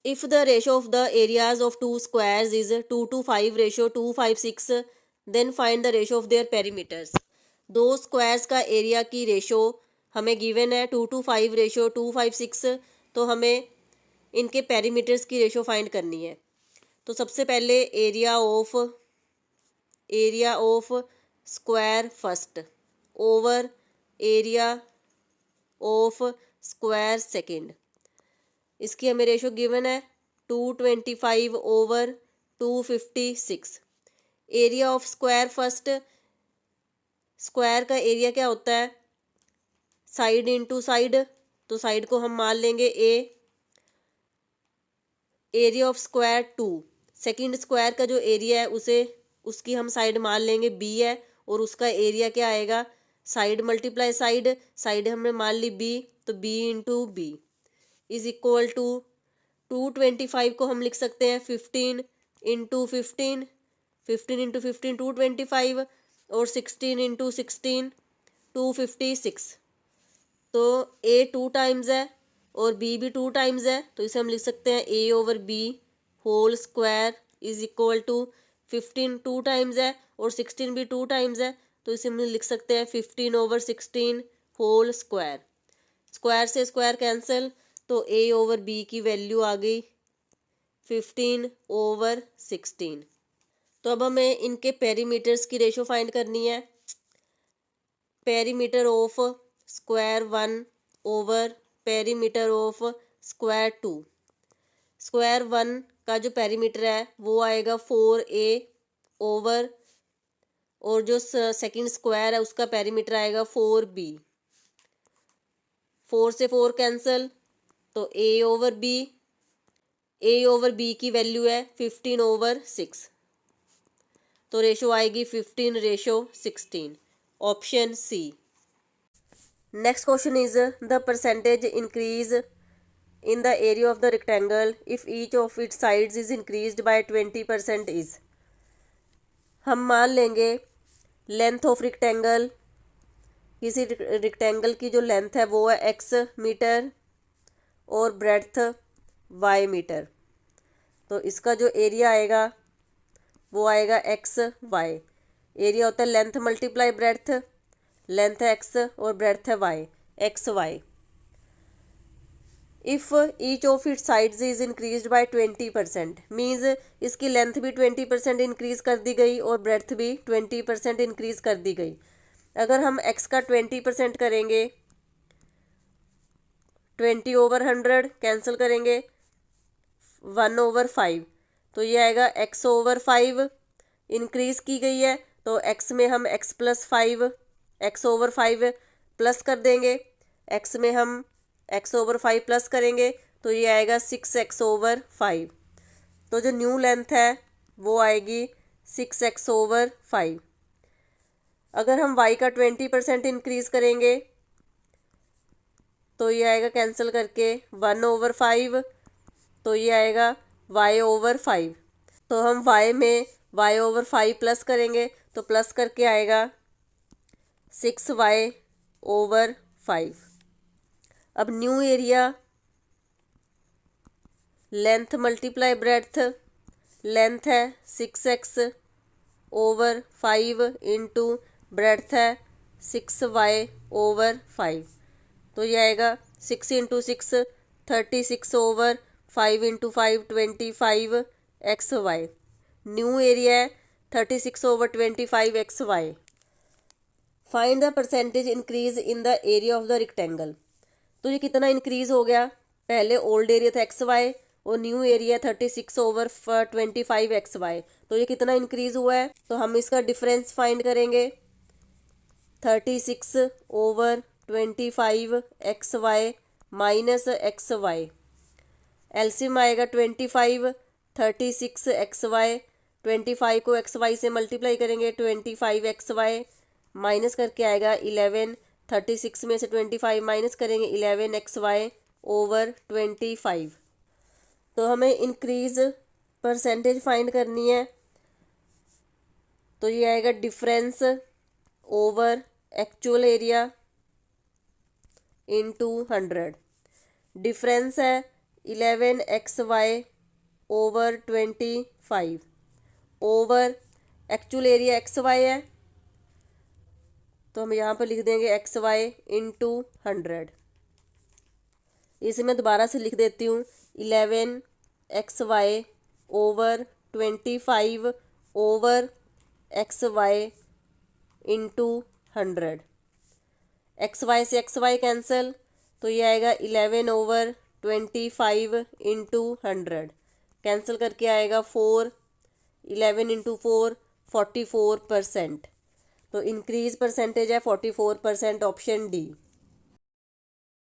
If the ratio of the areas of two squares is 2 to 5 ratio 256, then find the ratio of their perimeters. दो squares का area की ratio हमें given है 2 to 5 ratio 256, तो हमें इनके perimeters की रेशो फाइंड करनी है। तो सबसे पहले area of square first over area of square second, इसकी हमें रेशो गिवन है 225 over 256। Area of square first, square का एरिया क्या होता है, साइड इनटू साइड, तो साइड को हम मान लेंगे A. Area of square 2, second square का जो एरिया है उसे उसकी हम साइड मान लेंगे बी है, और उसका एरिया क्या आएगा, साइड मल्टीप्लाई साइड, साइड हमने मान ली बी, तो B into B is equal to 225 को हम लिख सकते हैं 15 इंटू 15, 15 इंटू 15 225, और 16 इंटू 16 256। तो ए 2 टाइम्स है और बी भी 2 टाइम्स है, तो इसे हम लिख सकते हैं A over B whole square is equal to 15 2 times है और 16 भी 2 टाइम्स है, तो इसे हम लिख सकते हैं 15 ओवर 16 होल स्क्वायर। स्क्वायर से स्क्वायर कैंसिल, तो ए ओवर बी की वैल्यू आ गई 15 ओवर 16। तो अब हमें इनके पेरीमीटर्स की रेशो फाइंड करनी है। Perimeter of square 1 over perimeter of square 2। Square 1 का जो पेरीमीटर है वो आएगा 4a ओवर, और जो सेकंड स्क्वायर है उसका पेरीमीटर आएगा 4b। 4 से 4 कैंसिल, तो ए ओवर बी की वैल्यू है 15 ओवर 6, तो रेशो आएगी 15 ratio 16, option C. Next question is the percentage increase in the area of the rectangle if each of its sides is increased by 20% is। हम मान लेंगे length of rectangle, किसी rectangle की जो length है वो है x मीटर और ब्रेड्थ y मीटर, तो इसका जो एरिया आएगा वो आएगा एक्स वाई। एरिया होता है लेंथ मल्टीप्लाई ब्रेड्थ, लेंथ है x और ब्रेड्थ है y, X Y. If each of it sides is increase by 20%, means इसकी लेंथ भी 20% इंक्रीज कर दी गई और ब्रेड्थ भी 20% इंक्रीज कर दी गई। अगर हम x का 20% करेंगे, 20 ओवर 100 कैंसिल करेंगे 1 ओवर 5, तो ये आएगा x ओवर 5 इंक्रीज की गई है, तो x में हम x plus 5 x over 5 plus कर देंगे, x में हम x ओवर 5 प्लस करेंगे तो ये आएगा 6x ओवर 5, तो जो न्यू लेंथ है वो आएगी 6x ओवर 5। अगर हम y का 20% इंक्रीज करेंगे तो ये आएगा कैंसिल करके 1 ओवर 5, तो ये आएगा y ओवर 5। तो हम y में y ओवर 5 प्लस करेंगे तो प्लस करके आएगा 6y ओवर 5। अब new area length multiply breadth, length है 6x ओवर 5 इंटू ब्रेड्थ है 6y ओवर 5, तो ये आएगा 6 into 6 36 over 5 into 5 25 X Y. New area है 36 over 25 X Y. Find the percentage increase in the area of the rectangle. तो ये कितना increase हो गया, पहले ओल्ड एरिया था एक्स वाई और new area 36 over 25 X Y, तो ये कितना इंक्रीज हुआ है, तो हम इसका डिफरेंस फाइंड करेंगे 36 over 25 X Y minus X Y. LCM आएगा 25 36 एक्स वाई, 25 को एक्स वाई से मल्टीप्लाई करेंगे 25 एक्स वाई माइनस करके आएगा 11, 36 में से 25 माइनस करेंगे 11 एक्स वाई ओवर 25। तो हमें इंक्रीज परसेंटेज फाइंड करनी है, तो ये आएगा difference over actual area into 100। Difference है 11xy/25 over actual area XY है, तो हम यहाँ पर लिख देंगे XY इंटू 100। इसे मैं दोबारा से लिख देती हूँ, 11xy/25 over XY into 100। XY से XY कैंसिल, तो ये आएगा 11/25 इंटू 100, कैंसिल करके आएगा 4, 11 इंटू 4 44%। तो इंक्रीज परसेंटेज है 44%, ऑप्शन डी।